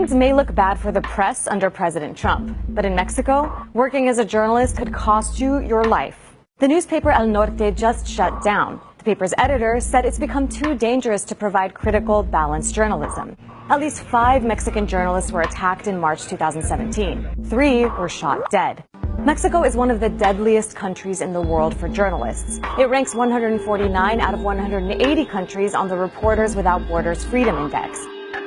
Things may look bad for the press under President Trump, but in Mexico, working as a journalist could cost you your life. The newspaper El Norte just shut down. The paper's editor said it's become too dangerous to provide critical, balanced journalism. At least 5 Mexican journalists were attacked in March 2017. 3 were shot dead. Mexico is one of the deadliest countries in the world for journalists. It ranks 149 out of 180 countries on the Reporters Without Borders Freedom Index.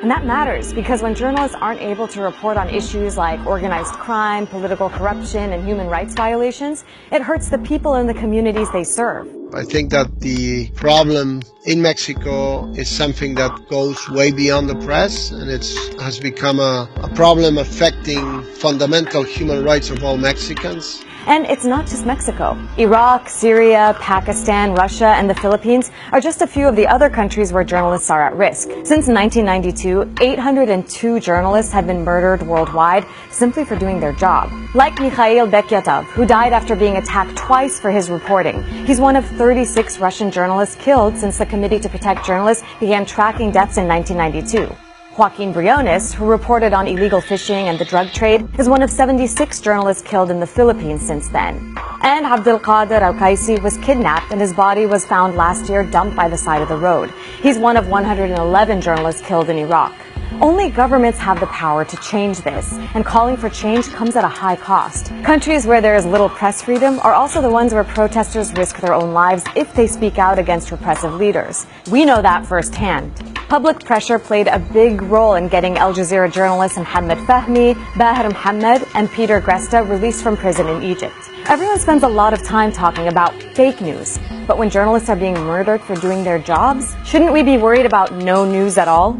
And that matters because when journalists aren't able to report on issues like organized crime, political corruption, and human rights violations, it hurts the people in the communities they serve. I think that the problem in Mexico is something that goes way beyond the press, and it has become a problem affecting fundamental human rights of all Mexicans. And it's not just Mexico. Iraq, Syria, Pakistan, Russia, and the Philippines are just a few of the other countries where journalists are at risk. Since 1992, 802 journalists have been murdered worldwide simply for doing their job. Like Mikhail Bekyatov, who died after being attacked twice for his reporting. He's one of 36 Russian journalists killed since the Committee to Protect Journalists began tracking deaths in 1992. Joaquin Briones, who reported on illegal fishing and the drug trade, is one of 76 journalists killed in the Philippines since then. And Abdulkader Al-Qaisi was kidnapped and his body was found last year dumped by the side of the road. He's one of 111 journalists killed in Iraq. Only governments have the power to change this, and calling for change comes at a high cost. Countries where there is little press freedom are also the ones where protesters risk their own lives if they speak out against repressive leaders. We know that firsthand. Public pressure played a big role in getting Al Jazeera journalists Mohammed Fahmy, Baher Mohammed, and Peter Gresta released from prison in Egypt. Everyone spends a lot of time talking about fake news, but when journalists are being murdered for doing their jobs, shouldn't we be worried about no news at all?